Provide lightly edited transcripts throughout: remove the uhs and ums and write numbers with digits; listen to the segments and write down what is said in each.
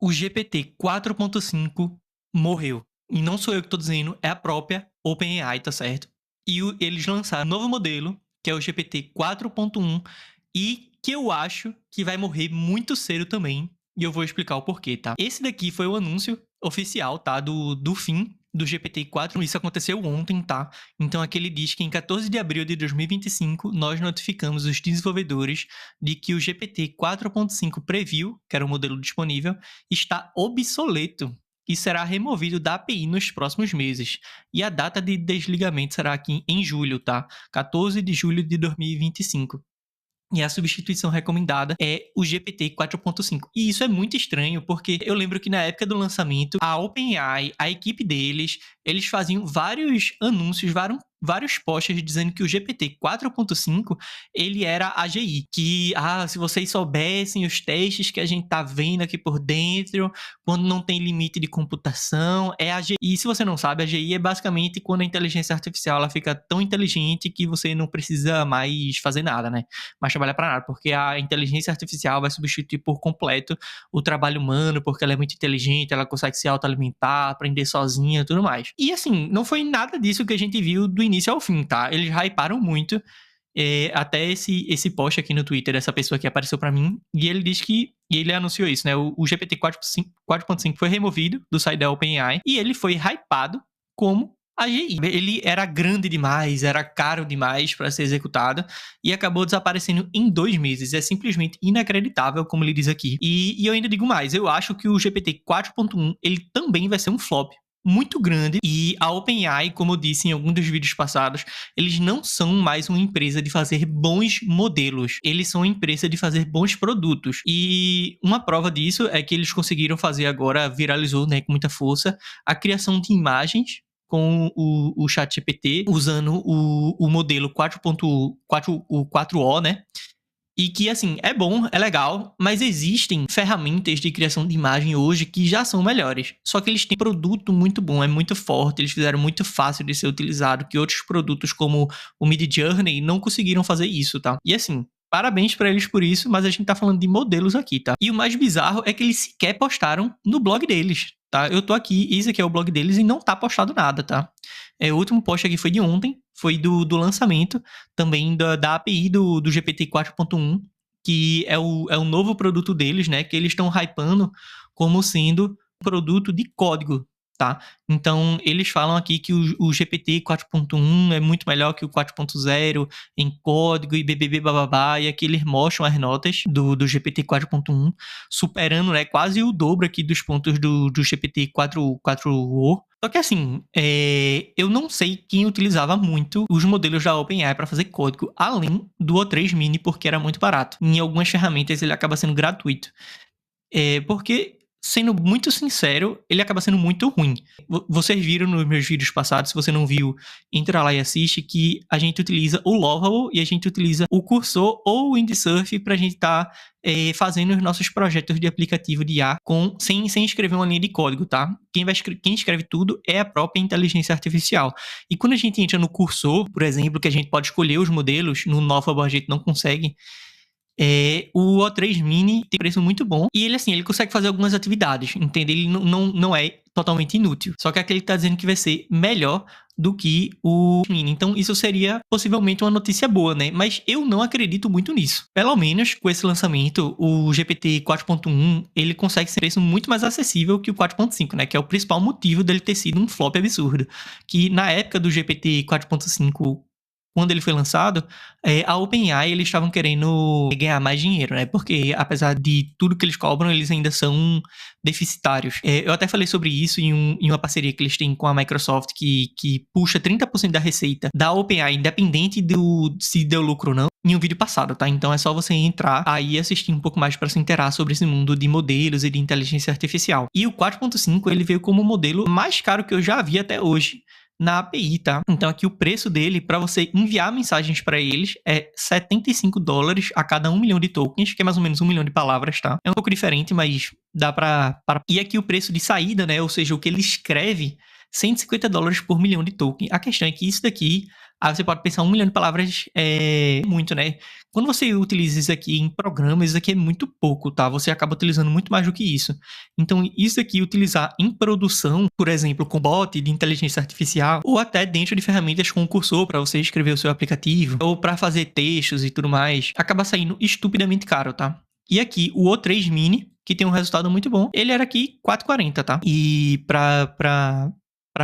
O GPT 4.5 morreu. E não sou eu que tô dizendo, é a própria OpenAI, tá certo? E eles lançaram um novo modelo, que é o GPT 4.1, e que eu acho que vai morrer muito cedo também. E eu vou explicar o porquê, tá? Esse daqui foi o anúncio oficial, tá? Do fim do GPT-4. Isso aconteceu ontem, tá? Então aqui ele diz que em 14 de abril de 2025, nós notificamos os desenvolvedores de que o GPT 4.5 Preview, que era o modelo disponível, está obsoleto e será removido da API nos próximos meses. E a data de desligamento será aqui em julho, tá? 14 de julho de 2025. E a substituição recomendada é o GPT 4.5. E isso é muito estranho, porque eu lembro que na época do lançamento, a OpenAI, a equipe deles, eles faziam vários anúncios, vários posts dizendo que o GPT 4.5, ele era AGI. Que, se vocês soubessem os testes que a gente tá vendo aqui por dentro, quando não tem limite de computação, é AGI. E se você não sabe, AGI é basicamente quando a inteligência artificial ela fica tão inteligente que você não precisa mais fazer nada, né? Mais trabalhar para nada, porque a inteligência artificial vai substituir por completo o trabalho humano, porque ela é muito inteligente, ela consegue se autoalimentar, aprender sozinha e tudo mais. E assim, não foi nada disso que a gente viu do início ao fim, tá? Eles hyparam muito, até esse post aqui no Twitter dessa pessoa que apareceu pra mim, e ele diz que, e ele anunciou isso, né? O GPT 4.5 foi removido do site da OpenAI, e ele foi hypado como AGI. Ele era grande demais, era caro demais para ser executado e acabou desaparecendo em 2 meses. É simplesmente inacreditável, como ele diz aqui. E eu ainda digo mais, eu acho que o GPT 4.1 ele também vai ser um flop muito grande, e a OpenAI, como eu disse em algum dos vídeos passados, eles não são mais uma empresa de fazer bons modelos, eles são uma empresa de fazer bons produtos. E uma prova disso é que eles conseguiram fazer agora, viralizou, né, com muita força, a criação de imagens com o ChatGPT, usando o modelo 4.4O, né? E que, assim, é bom, é legal, mas existem ferramentas de criação de imagem hoje que já são melhores. Só que eles têm produto muito bom, é muito forte, eles fizeram muito fácil de ser utilizado, que outros produtos como o Midjourney não conseguiram fazer isso, tá? E assim, parabéns pra eles por isso, mas a gente tá falando de modelos aqui, tá? E o mais bizarro é que eles sequer postaram no blog deles, tá? Eu tô aqui, esse aqui é o blog deles e não tá postado nada, tá? O último post aqui foi de ontem, foi do lançamento também da API do GPT 4.1, que é o novo produto deles, né? Que eles estão hypando como sendo um produto de código, tá? Então, eles falam aqui que o GPT 4.1 é muito melhor que o 4.0 em código e BBB bababá, e aqui eles mostram as notas do GPT 4.1, superando, né, quase o dobro aqui dos pontos do GPT 4.4o. Só que assim, eu não sei quem utilizava muito os modelos da OpenAI para fazer código, além do O3 Mini, porque era muito barato. Em algumas ferramentas ele acaba sendo gratuito. Porque, sendo muito sincero, ele acaba sendo muito ruim. Vocês viram nos meus vídeos passados, se você não viu, entra lá e assiste, que a gente utiliza o Lovable e a gente utiliza o Cursor ou o Windsurf pra gente estar fazendo os nossos projetos de aplicativo de IA sem escrever uma linha de código, tá? Quem escreve tudo é a própria inteligência artificial. E quando a gente entra no Cursor, por exemplo, que a gente pode escolher os modelos, no Lovable a gente não consegue, o O3 Mini tem preço muito bom e ele, assim, ele consegue fazer algumas atividades, entende? Ele não é totalmente inútil. Só que aqui ele tá dizendo que vai ser melhor do que o Mini. Então, isso seria possivelmente uma notícia boa, né? Mas eu não acredito muito nisso. Pelo menos, com esse lançamento, o GPT 4.1, ele consegue ser um preço muito mais acessível que o 4.5, né? Que é o principal motivo dele ter sido um flop absurdo. Que na época do GPT 4.5, quando ele foi lançado, a OpenAI, eles estavam querendo ganhar mais dinheiro, né? Porque, apesar de tudo que eles cobram, eles ainda são deficitários. Eu até falei sobre isso em uma parceria que eles têm com a Microsoft, que puxa 30% da receita da OpenAI, independente se deu lucro ou não, em um vídeo passado, tá? Então é só você entrar aí e assistir um pouco mais para se inteirar sobre esse mundo de modelos e de inteligência artificial. E o 4.5, ele veio como o modelo mais caro que eu já vi até hoje na API, tá? Então aqui o preço dele, para você enviar mensagens para eles, é $75 a cada 1 milhão de tokens, que é mais ou menos 1 milhão de palavras, tá? É um pouco diferente, mas dá para... E aqui o preço de saída, né? Ou seja, o que ele escreve, $150 por milhão de token. A questão é que isso daqui Aí você pode pensar 1 milhão de palavras é muito, né? Quando você utiliza isso aqui em programas, isso aqui é muito pouco, tá? Você acaba utilizando muito mais do que isso. Então, isso aqui, utilizar em produção, por exemplo, com bot de inteligência artificial, ou até dentro de ferramentas com o cursor para você escrever o seu aplicativo, ou para fazer textos e tudo mais, acaba saindo estupidamente caro, tá? E aqui, o O3 Mini, que tem um resultado muito bom, ele era aqui 4,40, tá? E para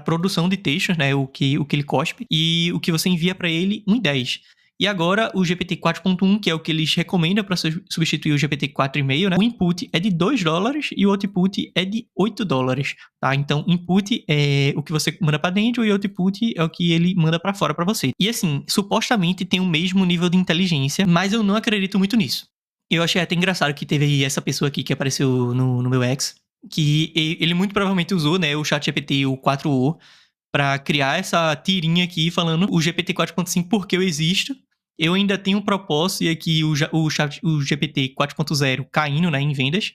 produção de textos, né, o que ele cospe, e o que você envia para ele, 1,10. E agora o GPT 4.1, que é o que eles recomendam para substituir o GPT 4,5, né? O input é de $2 e o output é de $8, tá? Então, input é o que você manda para dentro e output é o que ele manda para fora para você. E assim, supostamente tem o mesmo nível de inteligência, mas eu não acredito muito nisso. Eu achei até engraçado que teve essa pessoa aqui que apareceu no meu ex, que ele muito provavelmente usou, né, o ChatGPT, o 4o, para criar essa tirinha aqui falando o GPT 4.5 porque eu existo. Eu ainda tenho um propósito e aqui o GPT 4.0 caindo, né, em vendas.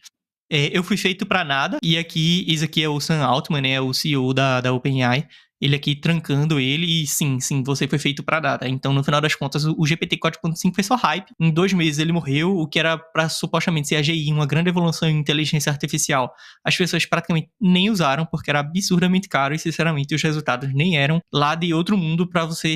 Eu fui feito para nada. E aqui, esse aqui é o Sam Altman, né, o CEO da OpenAI. Ele aqui trancando ele e sim, você foi feito para nada. Então, no final das contas, o GPT 4.5 foi só hype. Em 2 meses ele morreu, o que era para supostamente ser a GI, uma grande evolução em inteligência artificial. As pessoas praticamente nem usaram, porque era absurdamente caro e, sinceramente, os resultados nem eram lá de outro mundo para você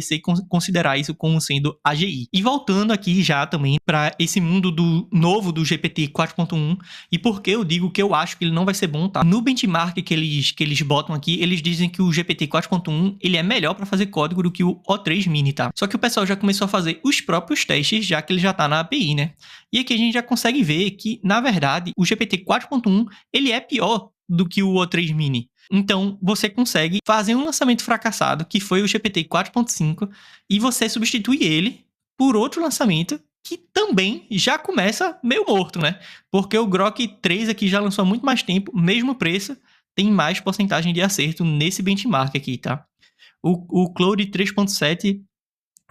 considerar isso como sendo a GI. E voltando aqui já também para esse mundo novo do GPT 4.1, e por que eu digo que eu acho que ele não vai ser bom, tá? No benchmark que eles botam aqui, eles dizem que o GPT 4.1 ele é melhor para fazer código do que o O3 Mini, tá? Só que o pessoal já começou a fazer os próprios testes, já que ele já tá na API, né? E aqui a gente já consegue ver que, na verdade, o GPT 4.1 ele é pior do que o O3 Mini. Então, você consegue fazer um lançamento fracassado, que foi o GPT 4.5, e você substitui ele por outro lançamento que também já começa meio morto, né? Porque o Grok 3 aqui já lançou há muito mais tempo, mesmo preço, tem mais porcentagem de acerto nesse benchmark aqui, tá? O Claude 3.7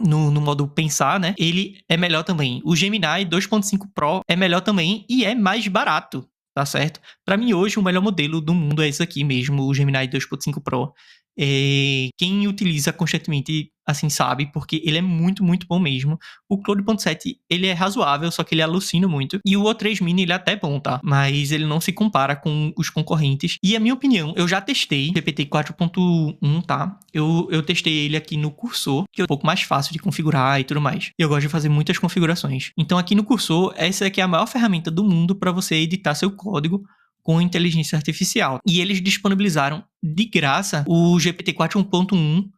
no modo pensar, né? Ele é melhor também. O Gemini 2.5 Pro é melhor também e é mais barato, tá certo? Para mim hoje o melhor modelo do mundo é esse aqui mesmo, o Gemini 2.5 Pro. Quem utiliza constantemente, assim, sabe, porque ele é muito, muito bom mesmo. O Claude.7, ele é razoável, só que ele alucina muito. E o O3 Mini, ele é até bom, tá? Mas ele não se compara com os concorrentes. E a minha opinião, eu já testei o GPT 4.1, tá? Eu testei ele aqui no Cursor, que é um pouco mais fácil de configurar e tudo mais. Eu gosto de fazer muitas configurações. Então aqui no Cursor, essa aqui é a maior ferramenta do mundo para você editar seu código com inteligência artificial. E eles disponibilizaram de graça o GPT 4.1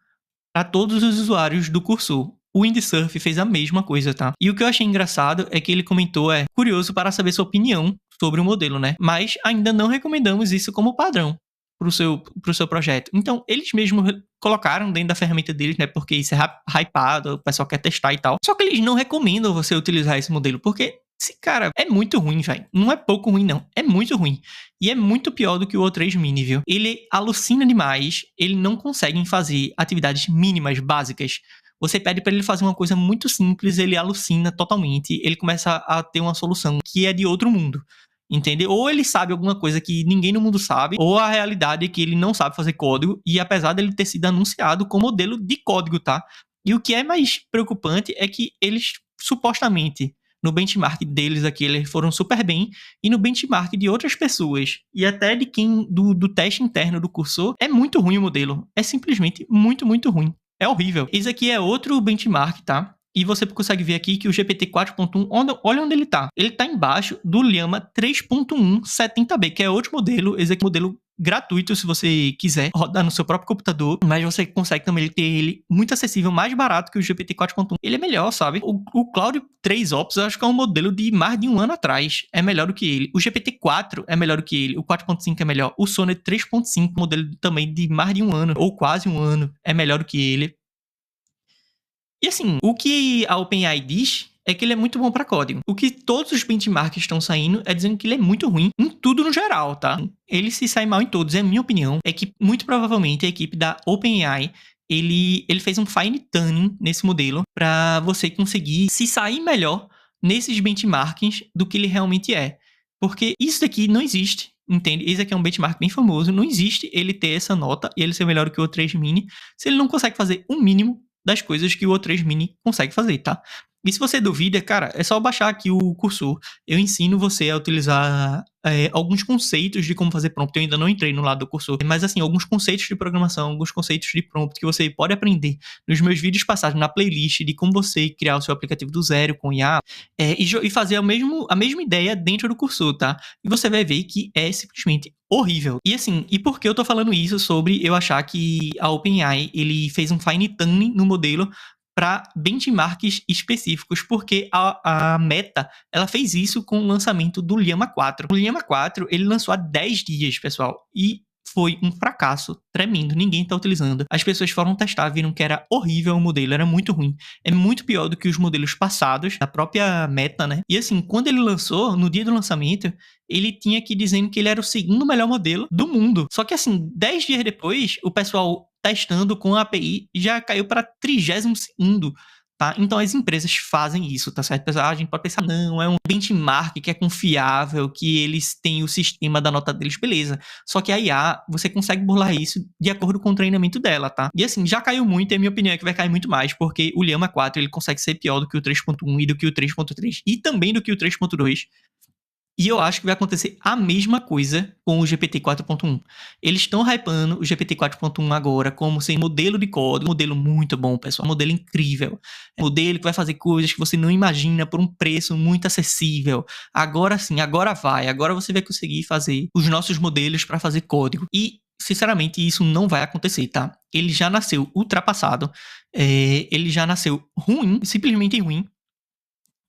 para todos os usuários do Cursor. O Windsurf fez a mesma coisa, tá? E o que eu achei engraçado é que ele comentou curioso para saber sua opinião sobre o modelo, né? Mas ainda não recomendamos isso como padrão pro seu projeto. Então, eles mesmos colocaram dentro da ferramenta deles, né? Porque isso é hypado, o pessoal quer testar e tal. Só que eles não recomendam você utilizar esse modelo, porque esse cara é muito ruim, velho. Não é pouco ruim, não. É muito ruim. E é muito pior do que o O3 Mini, viu? Ele alucina demais. Ele não consegue fazer atividades mínimas, básicas. Você pede para ele fazer uma coisa muito simples, ele alucina totalmente. Ele começa a ter uma solução que é de outro mundo. Entende? Ou ele sabe alguma coisa que ninguém no mundo sabe, ou a realidade é que ele não sabe fazer código, e apesar dele ter sido anunciado como modelo de código, tá? E o que é mais preocupante é que eles, supostamente, no benchmark deles aqui, eles foram super bem, e no benchmark de outras pessoas, e até de quem, do teste interno do cursor, é muito ruim o modelo. É simplesmente muito, muito ruim. É horrível. Esse aqui é outro benchmark, tá? E você consegue ver aqui que o GPT 4.1, olha onde ele tá. Ele tá embaixo do Llama 3.1 70B, que é outro modelo. Esse aqui é um modelo gratuito, se você quiser rodar no seu próprio computador, mas você consegue também ter ele muito acessível, mais barato que o GPT 4.1. Ele é melhor, sabe? O Claude 3 Ops, eu acho que é um modelo de mais de um ano atrás. É melhor do que ele. O GPT 4 é melhor do que ele. O 4.5 é melhor. O Sonnet 3.5, modelo também de mais de um ano, ou quase um ano, é melhor do que ele. E assim, o que a OpenAI diz é que ele é muito bom para código. O que todos os benchmarks estão saindo é dizendo que ele é muito ruim em tudo no geral, tá? Ele se sai mal em todos. E a minha opinião é que, muito provavelmente, a equipe da OpenAI ele fez um fine tuning nesse modelo para você conseguir se sair melhor nesses benchmarks do que ele realmente é. Porque isso daqui não existe, entende? Esse aqui é um benchmark bem famoso. Não existe ele ter essa nota e ele ser melhor do que o 3 Mini se ele não consegue fazer um mínimo das coisas que o O3 Mini consegue fazer, tá? E se você duvida, cara, é só baixar aqui o cursor. Eu ensino você a utilizar alguns conceitos de como fazer prompt. Eu ainda não entrei no lado do cursor, mas assim, alguns conceitos de programação, alguns conceitos de prompt que você pode aprender nos meus vídeos passados na playlist de como você criar o seu aplicativo do zero com IA e fazer a mesma ideia dentro do cursor, tá? E você vai ver que é simplesmente horrível. E assim, e por que eu tô falando isso sobre eu achar que a OpenAI, ele fez um fine tuning no modelo para benchmarks específicos, porque a Meta, ela fez isso com o lançamento do Llama 4. O Llama 4, ele lançou há 10 dias, pessoal, e foi um fracasso tremendo, ninguém tá utilizando. As pessoas foram testar, viram que era horrível o modelo, era muito ruim. É muito pior do que os modelos passados, da própria Meta, né? E assim, quando ele lançou, no dia do lançamento, ele tinha aqui dizendo que ele era o segundo melhor modelo do mundo. Só que assim, 10 dias depois, o pessoal testando com a API já caiu para 32º, tá? Então as empresas fazem isso, tá certo? A gente pode pensar, não, é um benchmark que é confiável, que eles têm o sistema da nota deles, beleza. Só que a IA, você consegue burlar isso de acordo com o treinamento dela, tá? E assim, já caiu muito, e a minha opinião é que vai cair muito mais, porque o Llama 4, ele consegue ser pior do que o 3.1 e do que o 3.3 e também do que o 3.2. E eu acho que vai acontecer a mesma coisa com o GPT 4.1. Eles estão hypando o GPT 4.1 agora como sendo modelo de código, modelo muito bom, pessoal, modelo incrível. Modelo que vai fazer coisas que você não imagina por um preço muito acessível. Agora sim, agora vai. Agora você vai conseguir fazer os nossos modelos para fazer código. E, sinceramente, isso não vai acontecer, tá? Ele já nasceu ultrapassado. Ele já nasceu ruim, simplesmente ruim.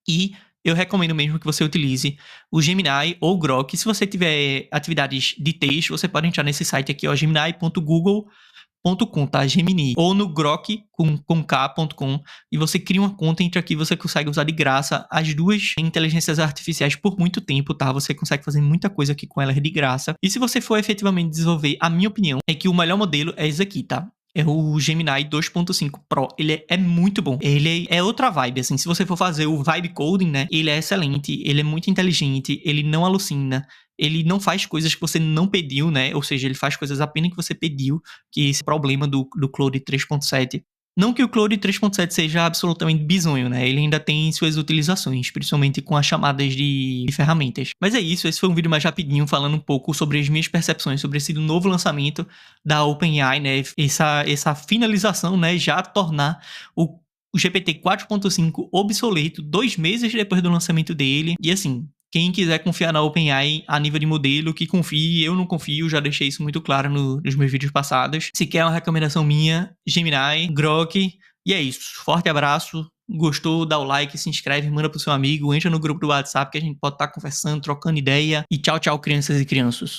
E eu recomendo mesmo que você utilize o Gemini ou o Grok. Se você tiver atividades de texto, você pode entrar nesse site aqui, ó, gemini.google.com, tá? Gemini. Ou no grok, com k.com, e você cria uma conta, entra aqui, você consegue usar de graça as duas inteligências artificiais por muito tempo, tá? Você consegue fazer muita coisa aqui com elas de graça. E se você for efetivamente desenvolver, a minha opinião é que o melhor modelo é esse aqui, tá? É o Gemini 2.5 Pro. Ele é muito bom. Ele é outra vibe, assim. Se você for fazer o vibe coding, né? Ele é excelente. Ele é muito inteligente. Ele não alucina. Ele não faz coisas que você não pediu, né? Ou seja, ele faz coisas apenas que você pediu. Que esse problema do Claude 3.7. Não que o Claude 3.7 seja absolutamente bizonho, né? Ele ainda tem suas utilizações, principalmente com as chamadas de ferramentas. Mas é isso, esse foi um vídeo mais rapidinho falando um pouco sobre as minhas percepções sobre esse novo lançamento da OpenAI, né? Essa finalização, né? Já tornar o GPT 4.5 obsoleto 2 meses depois do lançamento dele. E assim, quem quiser confiar na OpenAI a nível de modelo, que confie, eu não confio, já deixei isso muito claro nos meus vídeos passados. Se quer uma recomendação minha, Gemini, Grok, e é isso. Forte abraço, gostou, dá o like, se inscreve, manda pro seu amigo, entra no grupo do WhatsApp que a gente pode estar conversando, trocando ideia. E tchau, tchau, crianças e crianças.